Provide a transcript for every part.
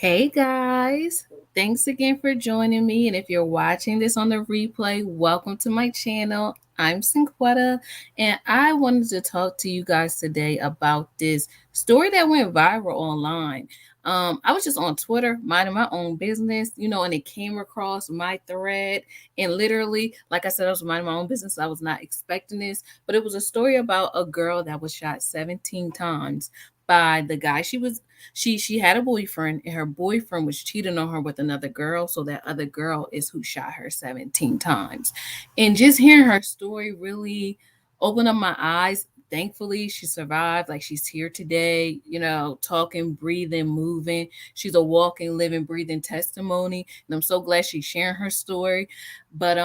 Hey guys, thanks again for joining me. And if you're watching this on the replay, welcome to my channel. I'm Cinquetta, and I wanted to talk to you guys today about this story that went viral online. I was just on Twitter minding my own business, and it came across my thread. And literally, like I said, I was minding my own business. I was not expecting this, but it was a story about a girl that was shot 17 times by the guy she had a boyfriend, and her boyfriend was cheating on her with another girl, so that other girl is who shot her 17 times. And just hearing her story really opened up my eyes. Thankfully she survived. Like, she's here today, talking, breathing, moving. She's a walking, living, breathing testimony, and I'm so glad she's sharing her story. But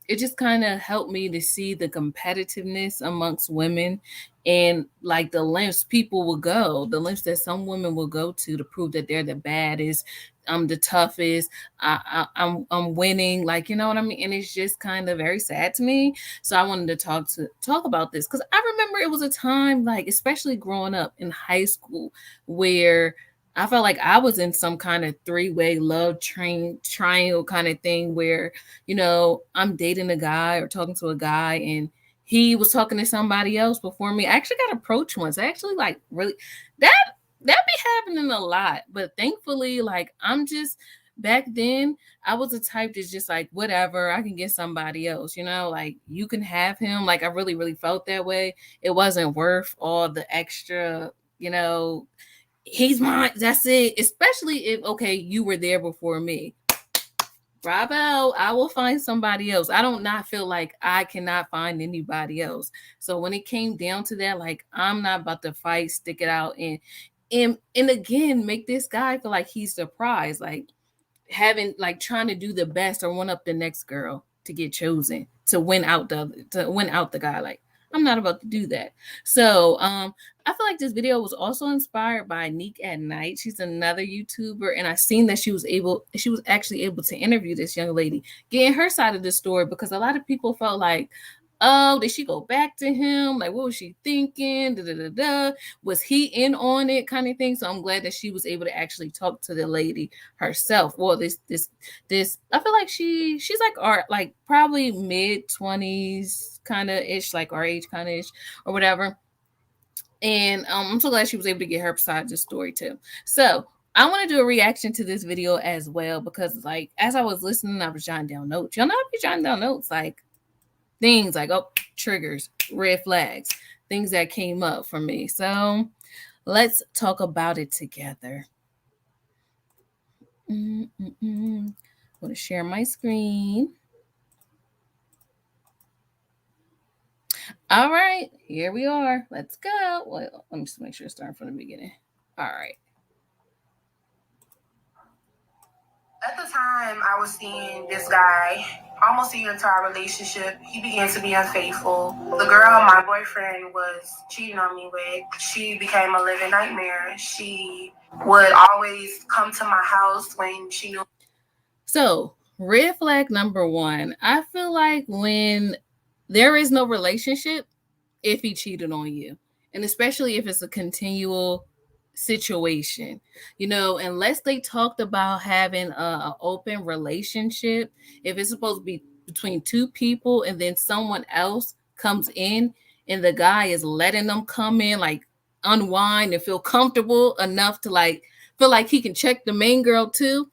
it just kind of helped me to see the competitiveness amongst women, and like the lengths people will go, the lengths that some women will go to prove that they're the baddest, I'm the toughest, I'm winning, like, you know what I mean. And it's just kind of very sad to me. So I wanted to talk about this because I remember it was a time, like especially growing up in high school, where I felt like I was in some kind of three-way love triangle kind of thing where, I'm dating a guy or talking to a guy, and he was talking to somebody else before me. I actually got approached once. I actually, like, really, that be happening a lot. But thankfully, like, I'm just, back then I was the type that's just like, whatever, I can get somebody else, like, you can have him. Like, I really, really felt that way. It wasn't worth all the extra, he's mine, that's it. Especially if, okay, you were there before me, bravo, I will find somebody else. I don't not feel like I cannot find anybody else. So when it came down to that, like, I'm not about to fight, stick it out, and again make this guy feel like he's the prize, like having, like, trying to do the best or one up the next girl to get chosen to win out the guy. Like, I'm not about to do that. So I feel like this video was also inspired by Nique at Night. She's another YouTuber, and I seen that she was actually able to interview this young lady, getting her side of the story, because a lot of people felt like, oh, did she go back to him? Like, what was she thinking? Da, da, da, da. Was he in on it, kind of thing? So I'm glad that she was able to actually talk to the lady herself. Well, this I feel like she's like our, like, probably mid-20s kind of ish, like our age kind of ish or whatever. And I'm so glad she was able to get her side of the story too. So I want to do a reaction to this video as well, because, like, as I was listening, I was jotting down notes. Y'all know I be jotting down notes, like things like, oh, triggers, red flags, things that came up for me. So let's talk about it together. I'm going to share my screen. All right, here we are. Let's go. Well, let me just make sure it's starting from the beginning. All right. At the time, I was seeing this guy almost the entire relationship. He began to be unfaithful. The girl my boyfriend was cheating on me with, she became a living nightmare. She would always come to my house when she knew. So, red flag number one, I feel like when there is no relationship, if he cheated on you, and especially if it's a continual situation, unless they talked about having a open relationship, if it's supposed to be between two people and then someone else comes in and the guy is letting them come in, like, unwind and feel comfortable enough to, like, feel like he can check the main girl too,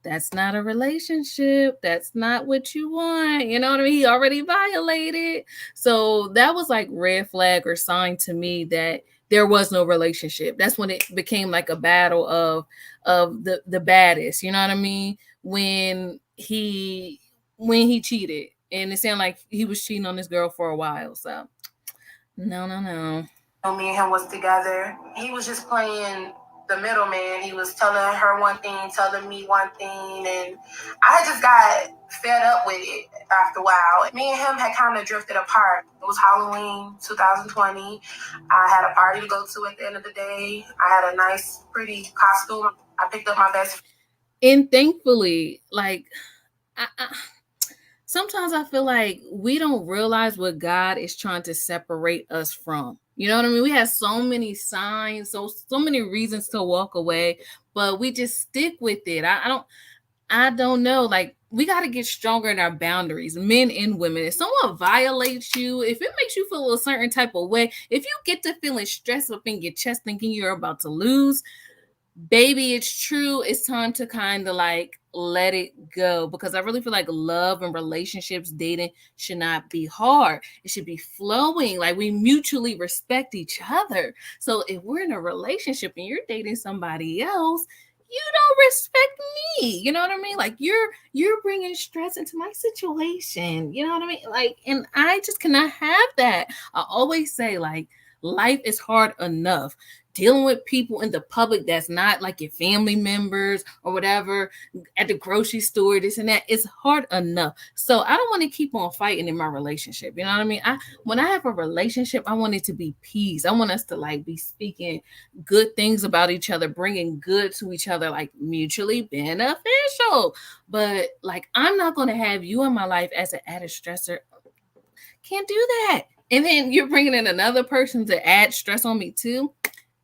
that's not a relationship. That's not what you want. You know what I mean? He already violated. So that was like red flag or sign to me that there was no relationship. That's when it became like a battle of the baddest. You know what I mean? When he cheated, and it sounded like he was cheating on this girl for a while. So no. Me and him was together. He was just playing the middleman. He was telling her one thing, telling me one thing, and I just got fed up with it after a while. Me and him had kind of drifted apart. It was Halloween 2020. I had a party to go to at the end of the day. I had a nice, pretty costume. I picked up my best. And thankfully, like, sometimes I feel like we don't realize what God is trying to separate us from. You know what I mean? We have so many signs, so many reasons to walk away, but we just stick with it. I don't know. Like, we got to get stronger in our boundaries, men and women. If someone violates you, if it makes you feel a certain type of way, if you get to feeling stressed up in your chest thinking you're about to lose, baby, it's true. It's time to kind of like let it go, because I really feel like love and relationships, dating should not be hard. It should be flowing. Like, we mutually respect each other. So if we're in a relationship and you're dating somebody else, you don't respect me. You know what I mean? Like, you're bringing stress into my situation. You know what I mean? Like, and I just cannot have that. I always say, like, life is hard enough dealing with people in the public that's not like your family members or whatever, at the grocery store, this and that. It's hard enough. So I don't want to keep on fighting in my relationship. You know what I mean? When I have a relationship, I want it to be peace. I want us to like be speaking good things about each other, bringing good to each other, like mutually beneficial. But like, I'm not going to have you in my life as an added stressor. Can't do that. And then you're bringing in another person to add stress on me too.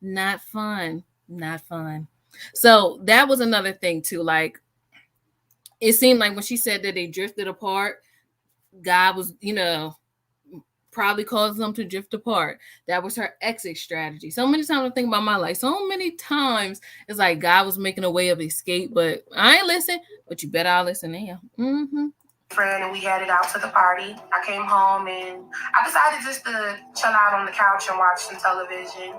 Not fun. Not fun. So that was another thing too. Like, it seemed like when she said that they drifted apart, God was, probably caused them to drift apart. That was her exit strategy. So many times I think about my life. So many times it's like God was making a way of escape, but I ain't listen. But you better I'll listen now. Friend, and we headed out to the party. I came home and I decided just to chill out on the couch and watch some television.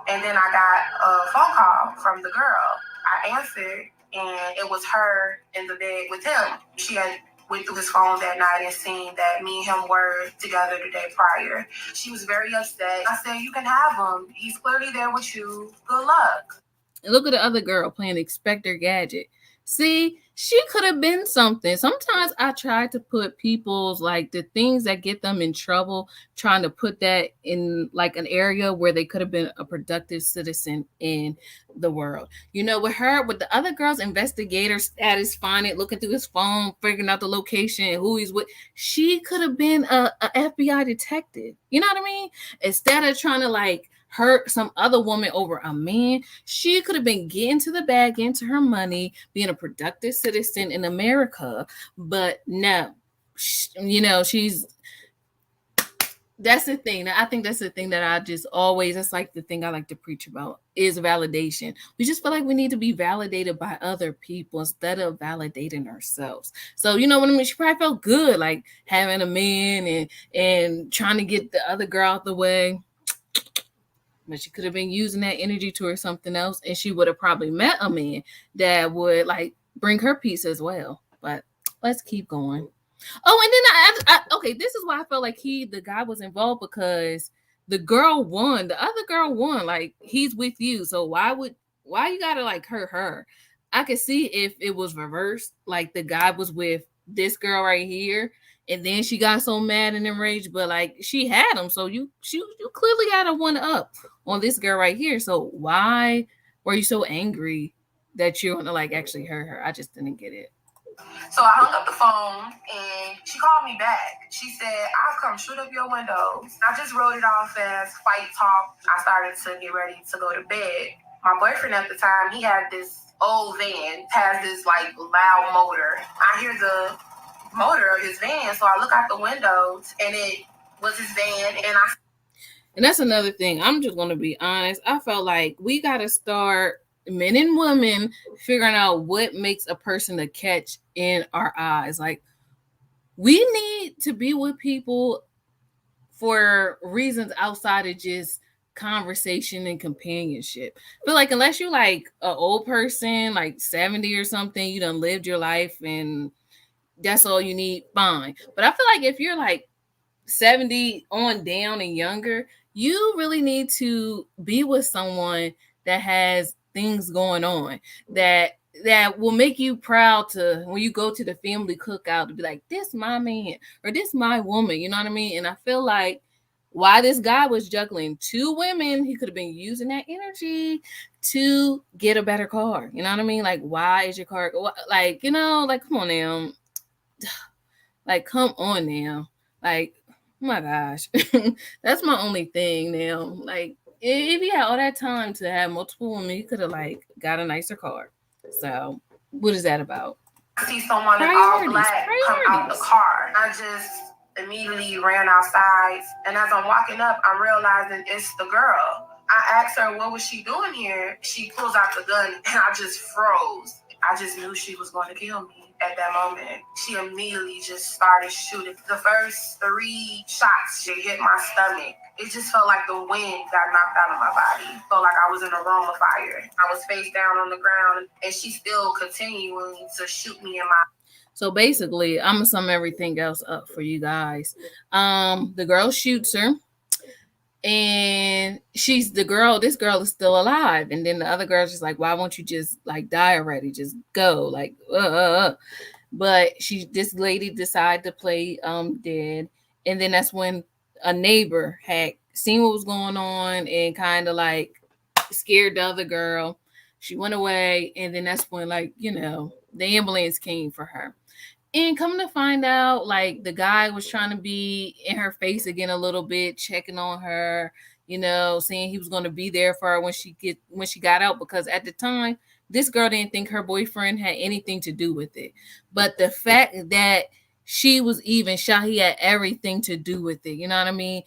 And then I got a phone call from the girl. I answered, and it was her in the bed with him. She had went through his phone that night and seen that me and him were together the day prior. She was very upset. I said, "You can have him. He's clearly there with you. Good luck." And look at the other girl playing Inspector Gadget. See, she could have been something. Sometimes I try to put people's like the things that get them in trouble, trying to put that in like an area where they could have been a productive citizen in the world. You know, with her, with the other girls, investigator status, finding it, looking through his phone, figuring out the location, who he's with. She could have been a FBI detective. You know what I mean? Instead of trying to like hurt some other woman over a man, she could have been getting to the bag, getting to her money, being a productive citizen in America. But no, she's that's the thing. I think that's the thing that I just always, that's like the thing I like to preach about is validation. We just feel like we need to be validated by other people instead of validating ourselves. So, you know what I mean? She probably felt good like having a man and trying to get the other girl out the way. But she could have been using that energy towards something else, and she would have probably met a man that would like bring her peace as well. But let's keep going. Oh, and then okay, this is why I felt like the guy was involved, because the girl won, the other girl won. Like, he's with you, so why you gotta like hurt her? I could see if it was reversed, like the guy was with this girl right here, and then she got so mad and enraged, but like she had him, so you clearly got a one up on this girl right here. So why were you so angry that you're gonna like actually hurt her? I just didn't get it. So I hung up the phone and she called me back. She said, "I'll come shoot up your windows." I just wrote it off as fight talk. I started to get ready to go to bed. My boyfriend at the time, he had this old van, has this like loud motor. I hear the motor of his van, so I look out the windows and it was his van, and that's another thing. I'm just going to be honest. I felt like we got to start, men and women, figuring out what makes a person a catch in our eyes. Like, we need to be with people for reasons outside of just conversation and companionship. But like, unless you like an old person, like 70 or something, you done lived your life and that's all you need, fine. But I feel like if you're like 70 on down and younger, you really need to be with someone that has things going on that will make you proud to, when you go to the family cookout, to be like, this my man or this my woman. You know what I mean? And I feel like why this guy was juggling two women, he could have been using that energy to get a better car. You know what I mean? Like, why is your car like, come on now. Like, come on now. Like, Oh my gosh. That's my only thing now. Like, if he had all that time to have multiple women, he could have like got a nicer car. So, what is that about? I see someone in all Priorities, black come out the priorities. car. I just immediately ran outside. And as I'm walking up, I'm realizing it's the girl. I asked her, what was she doing here? She pulls out the gun and I just froze. I just knew she was going to kill me at that moment. She immediately just started shooting. The first 3 shots, she hit my stomach. It just felt like the wind got knocked out of my body. It felt like I was in a room of fire. I was face down on the ground, and she still continuing to shoot me in my. So basically, I'm gonna sum everything else up for you guys. The girl shoots her, and she's the girl. This girl is still alive, and then the other girl's just like, "Why won't you just like die already? Just go!" Like, But this lady decided to play dead, and then that's when a neighbor had seen what was going on and kind of like scared the other girl. She went away, and then that's when the ambulance came for her. And come to find out, like the guy was trying to be in her face again a little bit, checking on her, saying he was going to be there for her when she got out, because at the time this girl didn't think her boyfriend had anything to do with it. But the fact that she was even shot, he had everything to do with it. You know what I mean?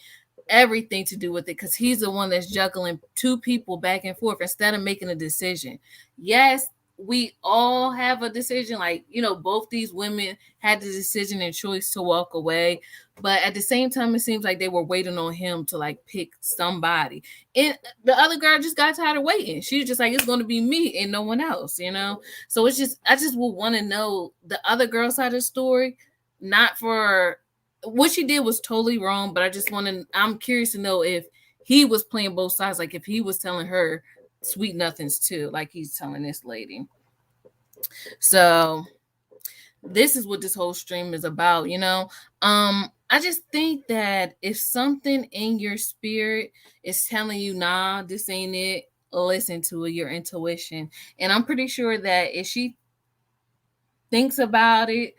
Everything to do with it, because he's the one that's juggling two people back and forth instead of making a decision. Yes, we all have a decision. Like, both these women had the decision and choice to walk away. But at the same time, it seems like they were waiting on him to like pick somebody. And the other girl just got tired of waiting. She was just like, it's going to be me and no one else. So I just would want to know the other girl side of the story, not for what she did was totally wrong. But I'm curious to know if he was playing both sides, like if he was telling her sweet nothings too, like he's telling this lady. So this is what this whole stream is about. I just think that if something in your spirit is telling you, nah, this ain't it, listen to it, your intuition. And I'm pretty sure that if she thinks about it,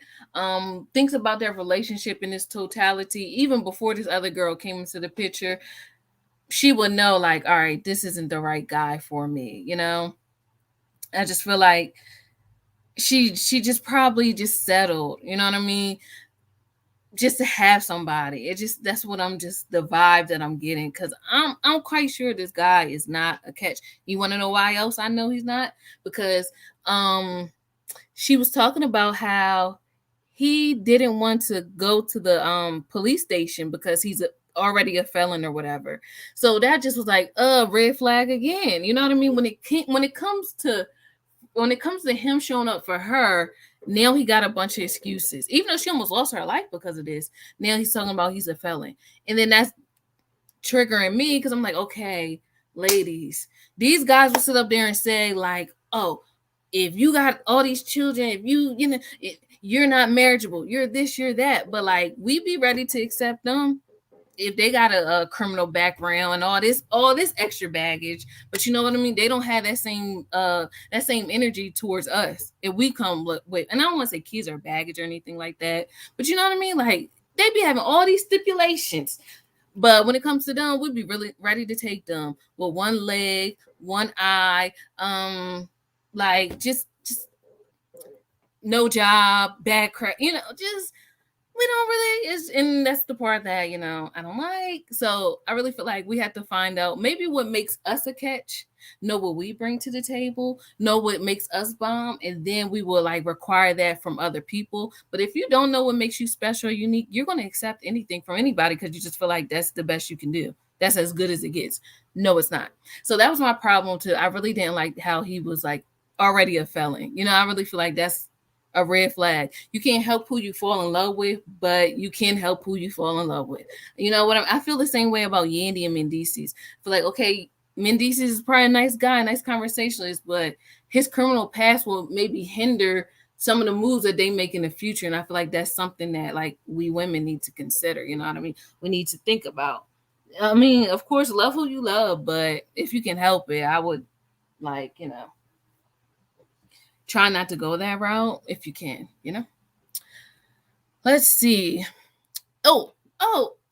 thinks about their relationship in its totality, even before this other girl came into the picture, she would know, like, all right, this isn't the right guy for me. I just feel like she just probably just settled, you know what I mean, just to have somebody. It just, that's what I'm just, the vibe that I'm getting, because I'm quite sure this guy is not a catch. You want to know why else I know he's not? Because she was talking about how he didn't want to go to the police station because he's already a felon or whatever. So that just was like a red flag again. You know what I mean? When it comes to him showing up for her, now he got a bunch of excuses. Even though she almost lost her life because of this, now he's talking about he's a felon. And then that's triggering me, because I'm like, okay, ladies, these guys will sit up there and say like, oh, if you got all these children, if you're not marriageable, you're this, you're that. But like, we be ready to accept them if they got a criminal background and all this extra baggage. But you know what I mean, they don't have that same energy towards us if we come with, and I don't want to say kids are baggage or anything like that, but you know what I mean, like they be having all these stipulations. But when it comes to them, we'd be really ready to take them with one leg, one eye, like just no job, bad crack, just we don't really and that's the part that I don't like. So I really feel like we have to find out maybe what makes us a catch, know what we bring to the table, know what makes us bomb, and then we will like require that from other people. But if you don't know what makes you special or unique, you're going to accept anything from anybody because you just feel like that's the best you can do, that's as good as it gets. No, it's not. So that was my problem too. I really didn't like how he was like already a felon. I really feel like that's a red flag. You can't help who you fall in love with, but you can help who you fall in love with. You know what? I feel the same way about Yandy and Mendices. I feel like, okay, Mendices is probably a nice guy, nice conversationalist, but his criminal past will maybe hinder some of the moves that they make in the future. And I feel like that's something that like we women need to consider. You know what I mean? We need to think about. I mean, of course, love who you love, but if you can help it, I would like, try not to go that route if you can. Let's see. Oh,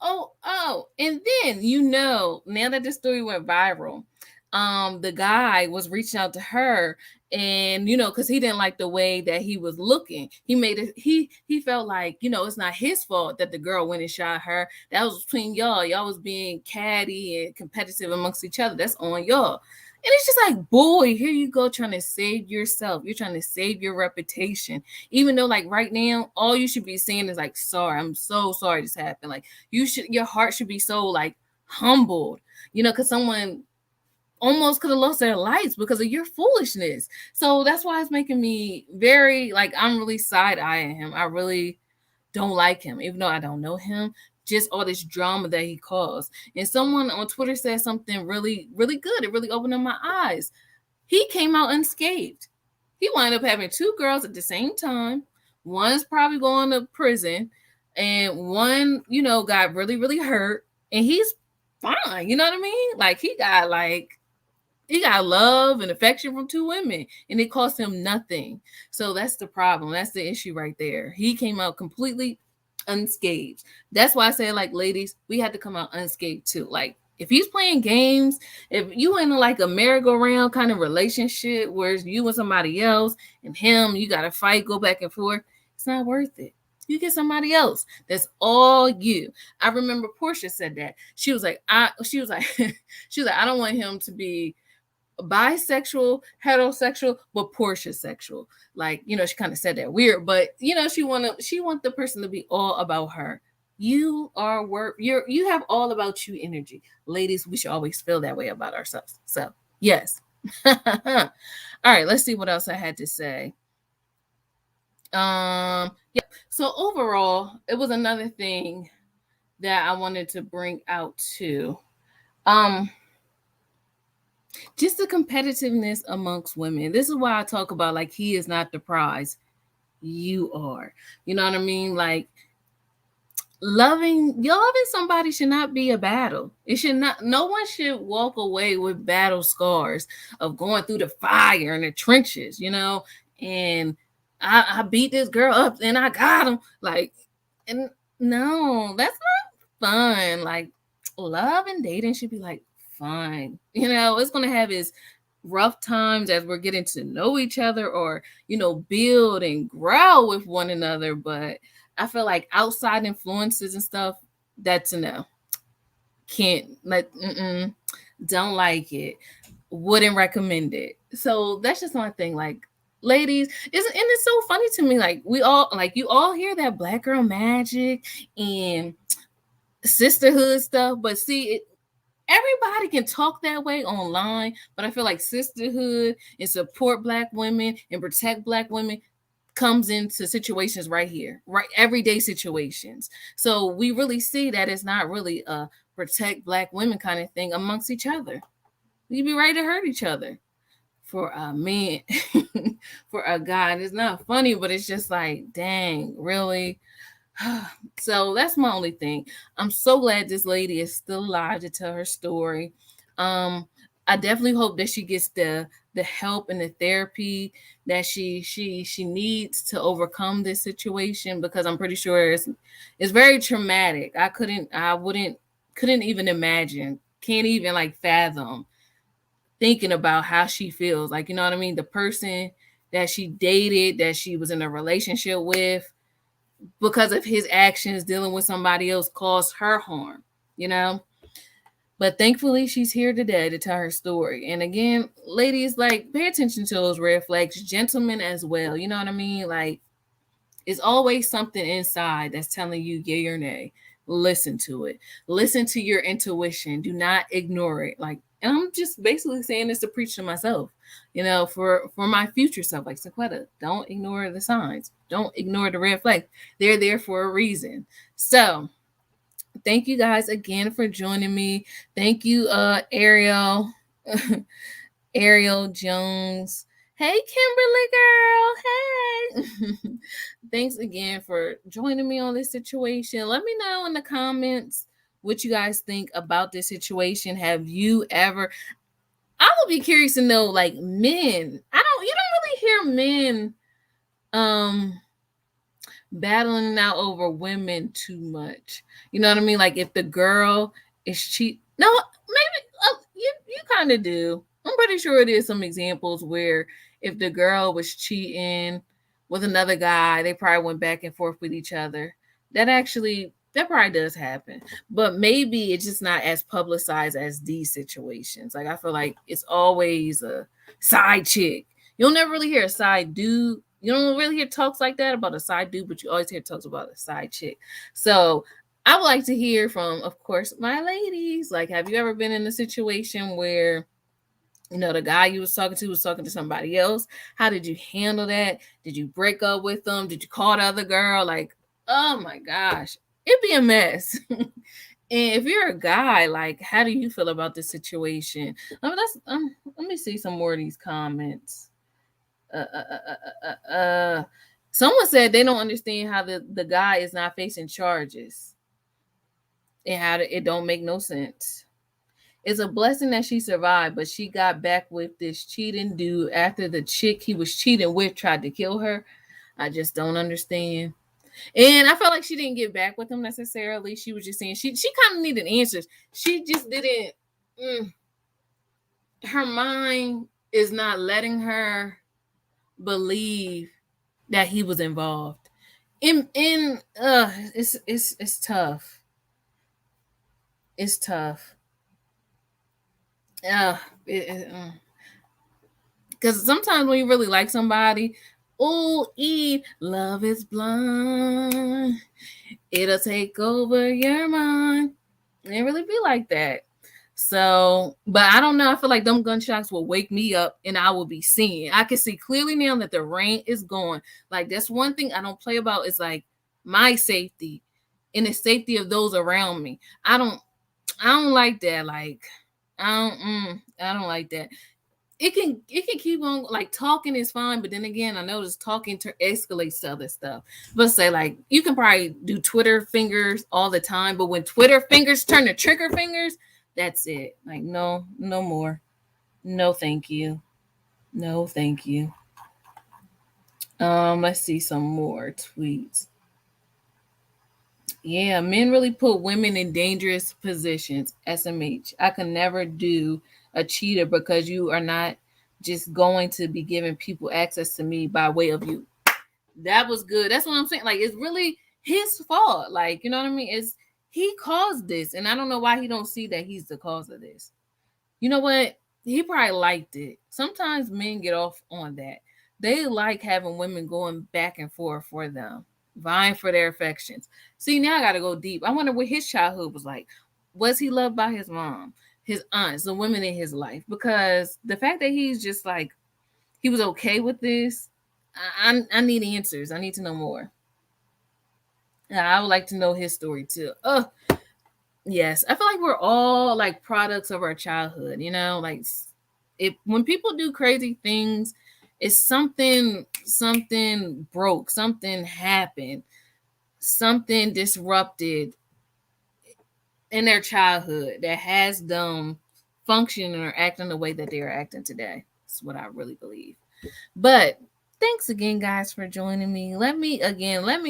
And then now that the story went viral, the guy was reaching out to her, and because he didn't like the way that he was looking, he made it. He felt like it's not his fault that the girl went and shot her. That was between y'all. Y'all was being catty and competitive amongst each other. That's on y'all. And it's just like, boy, here you go trying to save yourself. You're trying to save your reputation. Even though, like, right now, all you should be saying is like, sorry, I'm so sorry this happened. Like, your heart should be so like humbled, because someone almost could have lost their lives because of your foolishness. So that's why it's making me very like, I'm really side-eyeing him. I really don't like him, even though I don't know him. Just all this drama that he caused. And someone on Twitter said something really, really good. It really opened up my eyes. He came out unscathed. He wound up having two girls at the same time. One's probably going to prison, and one, got really, really hurt. And he's fine. You know what I mean? Like, he got love and affection from two women, and it cost him nothing. So that's the problem. That's the issue right there. He came out completely unscathed. That's why I say, like, ladies, we had to come out unscathed too. Like, if he's playing games, if you in like a merry-go-round kind of relationship where you and somebody else and him, you got to fight, go back and forth, it's not worth it. You get somebody else. That's all you. I remember Portia said that. She was like, she was like, I don't want him to be bisexual, heterosexual, but Portia sexual. Like, she kind of said that weird, but she want the person to be all about her. You are you have all about you energy. Ladies, we should always feel that way about ourselves. So yes. All right, let's see what else I had to say. Yeah. So overall, it was another thing that I wanted to bring out too. Just the competitiveness amongst women. This is why I talk about, like, he is not the prize. You are. You know what I mean? Like, loving somebody should not be a battle. It should not. No one should walk away with battle scars of going through the fire and the trenches, and I beat this girl up and I got him. Like, and no, that's not fun. Like, love and dating should be like fun. It's gonna have its rough times as we're getting to know each other, or build and grow with one another. But I feel like outside influences and stuff, that's a no. Can't like, don't like it. Wouldn't recommend it. So that's just my thing. Like, ladies, it's so funny to me. Like, we all, like, you all hear that black girl magic and sisterhood stuff, but see, everybody can talk that way online, but I feel like sisterhood and support black women and protect black women comes into situations right here, right? Everyday situations. So we really see that it's not really a protect black women kind of thing amongst each other. You'd be ready to hurt each other for a man, for a guy. And it's not funny, but it's just like, dang, really? So that's my only thing. I'm so glad this lady is still alive to tell her story. I definitely hope that she gets the help and the therapy that she needs to overcome this situation, because I'm pretty sure it's very traumatic. Couldn't even imagine, can't even like fathom thinking about how she feels. Like, you know what I mean? The person that she dated, that she was in a relationship with, because of his actions dealing with somebody else, caused her harm. But thankfully, she's here today to tell her story. And again, ladies, like, pay attention to those red flags. Gentlemen as well. You know what I mean? Like, it's always something inside that's telling you yay or nay. Listen to it. Listen to your intuition. Do not ignore it. Like, and I'm just basically saying this to preach to myself, for my future self. Like, Sequetta, don't ignore the signs. Don't ignore the red flag. They're there for a reason. So, thank you guys again for joining me. Thank you, Ariel, Ariel Jones. Hey, Kimberly girl. Hey. Thanks again for joining me on this situation. Let me know in the comments what you guys think about this situation. Have you ever? I would be curious to know, like, men. You don't really hear men battling out over women too much. You know what I mean? Like if the girl is cheat, no, maybe you kind of do. I'm pretty sure it is some examples where if the girl was cheating with another guy, they probably went back and forth with each other. That probably does happen, but maybe it's just not as publicized as these situations. Like I feel like it's always a side chick. You'll never really hear a side dude. You don't really hear talks like that about a side dude, but you always hear talks about a side chick. So I would like to hear from, of course, my ladies. Like, have you ever been in a situation where the guy you was talking to somebody else? How did you handle that? Did you break up with them? Did you call the other girl? Like, oh my gosh, it'd be a mess. And if you're a guy, like, how do you feel about this situation? Let me see some more of these comments. Uh, uh, uh, Someone said they don't understand how the guy is not facing charges and how it don't make no sense. It's a blessing that she survived, but she got back with this cheating dude after the chick he was cheating with tried to kill her. I just don't understand. And I felt like she didn't get back with him necessarily. She was just saying she kind of needed answers. She just didn't. Her mind is not letting her believe that he was involved. It's tough. It's tough. Uh, because sometimes when you really like somebody, oh, love is blind. It'll take over your mind. It really be like that. So, but I don't know. I feel like them gunshots will wake me up and I will be seeing. I can see clearly now that the rain is gone. Like, that's one thing I don't play about is like my safety and the safety of those around me. I don't like that. Like, I don't like that. It can keep on, like, talking is fine, but then again, I notice talking escalates to other stuff. But say, like, you can probably do Twitter fingers all the time, but when Twitter fingers turn to trigger fingers, that's it. Like, no, no more. No, thank you. No, thank you. Let's see some more tweets. Yeah, men really put women in dangerous positions. SMH. I can never do a cheater because you are not just going to be giving people access to me by way of you. That was good. That's what I'm saying. Like, it's really his fault. Like, you know what I mean? It's he caused this, and I don't know why he don't see that he's the cause of this. You know what? He probably liked it. Sometimes men get off on that. They like having women going back and forth for them, vying for their affections. See, now I got to go deep. I wonder what his childhood was like. Was he loved by his mom, his aunts, the women in his life? Because the fact that he's just like, he was okay with this, I need answers. I need to know more. I would like to know his story too. Oh, yes, I feel like we're all like products of our childhood, like if when people do crazy things, it's something broke, something happened, something disrupted in their childhood that has them functioning or acting the way that they are acting today. That's what I really believe. But thanks again, guys, for joining me. Let me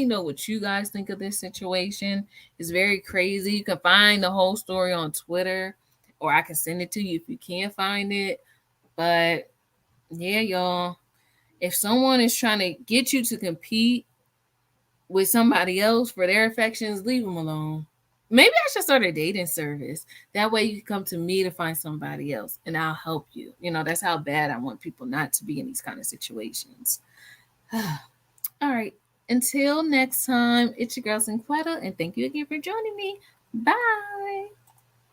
know what you guys think of this situation. It's very crazy. You can find the whole story on Twitter, or I can send it to you if you can't find it. But yeah, y'all, if someone is trying to get you to compete with somebody else for their affections, leave them alone. Maybe I should start a dating service. That way you can come to me to find somebody else and I'll help you. That's how bad I want people not to be in these kind of situations. All right. Until next time, it's your girl Sinquetta, and thank you again for joining me. Bye.